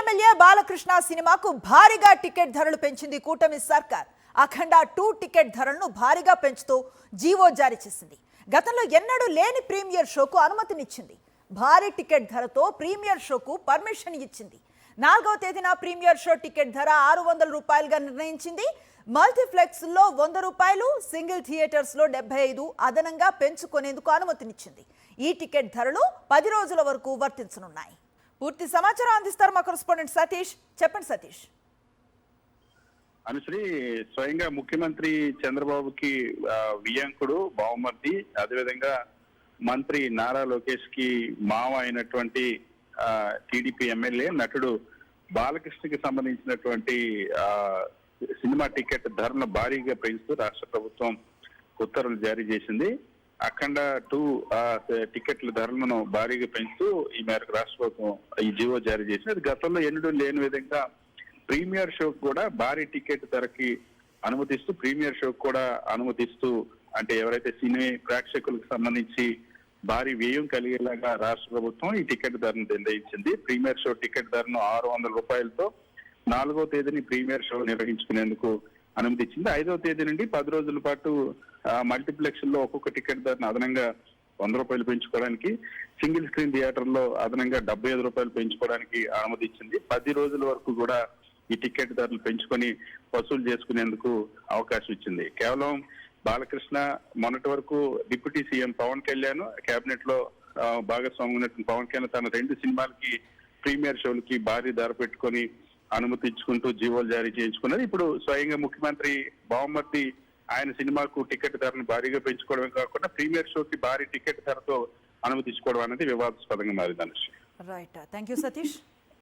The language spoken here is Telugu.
ఎమ్మెల్యే బాలకృష్ణ సినిమాకు భారీగా టికెట్ ధరలు పెంచింది కూటమి సర్కార్. అఖండ 2 టికెట్ ధరలను భారీగా పెంచుతూ జీవో జారీ చేసింది. గతంలో ఎన్నడూ లేని ప్రీమియర్ షోకు అనుమతినిచ్చింది. భారీ టికెట్ ధరతో ప్రీమియర్ షోకు పర్మిషన్ ఇచ్చింది. 4వ తేదీన ప్రీమియర్ షో టికెట్ ధర 600 రూపాయలుగా నిర్ణయించింది. మల్టీప్లెక్స్ లో 100 రూపాయలు, సింగిల్ థియేటర్స్ లో 75 అదనంగా పెంచుకునేందుకు అనుమతినిచ్చింది. ఈ టికెట్ ధరలు 10 రోజుల వరకు వర్తించనున్నాయి. పూర్తి సమాచారం అందిస్తారు మా కరెస్పాండెంట్ సతీష్. చెప్పండి సతీష్. అనుశ్రీ, స్వయంగా ముఖ్యమంత్రి చంద్రబాబుకి వియంకుడు బావమర్ది, అదేవిధంగా మంత్రి నారా లోకేష్ కి మావ అయినటువంటి టీడీపీ ఎమ్మెల్యే నటుడు బాలకృష్ణకి సంబంధించినటువంటి సినిమా టికెట్ ధరను భారీగా పెంచుతూ రాష్ట్ర ప్రభుత్వం ఉత్తర్వులు జారీ చేసింది. అఖండ 2 టికెట్ల ధరలను భారీగా పెంచుతూ ఈ మేరకు రాష్ట్ర ప్రభుత్వం ఈ జీవో జారీ చేసింది. అది గతంలో ఎన్నడూ లేని విధంగా ప్రీమియర్ షోకు కూడా భారీ టికెట్ ధరకి అనుమతిస్తూ, ప్రీమియర్ షోకు కూడా అనుమతిస్తూ, అంటే ఎవరైతే సినీ ప్రేక్షకులకు సంబంధించి భారీ వ్యయం కలిగేలాగా రాష్ట్ర ప్రభుత్వం ఈ టికెట్ ధరను నిర్ణయించింది. ప్రీమియర్ షో టికెట్ ధరను 600 రూపాయలతో 4వ తేదీని ప్రీమియర్ షో నిర్వహించుకునేందుకు అనుమతిచ్చింది. 5వ తేదీ నుండి 10 రోజుల పాటు మల్టీప్లెక్స్ లో ఒక్కొక్క టికెట్ ధరను అదనంగా 100 రూపాయలు పెంచుకోవడానికి, సింగిల్ స్క్రీన్ థియేటర్ లో అదనంగా 75 రూపాయలు పెంచుకోవడానికి అనుమతిచ్చింది. 10 రోజుల వరకు కూడా ఈ టికెట్ ధరలు పెంచుకొని వసూలు చేసుకునేందుకు అవకాశం ఇచ్చింది. కేవలం బాలకృష్ణ, మొన్నటి వరకు deputy CM Pawan Kalyan, cabinet లో భాగస్వామి ఉన్నటువంటి పవన్ కళ్యాణ్ తన 2 సినిమాలకి ప్రీమియర్ షోలకి భారీ ధర పెట్టుకొని అనుమతి ఇచ్చుకుంటూ జీవోలు జారీ చేయించుకున్నది. ఇప్పుడు స్వయంగా ముఖ్యమంత్రి బావమర్ది ఆయన సినిమాకు టికెట్ ధరను భారీగా పెంచుకోవడమే కాకుండా ప్రీమియర్ షోకి భారీ టికెట్ ధరతో అనుమతి ఇచ్చుకోవడం అనేది వివాదాస్పదంగా మారింది. Right, thank you Satish.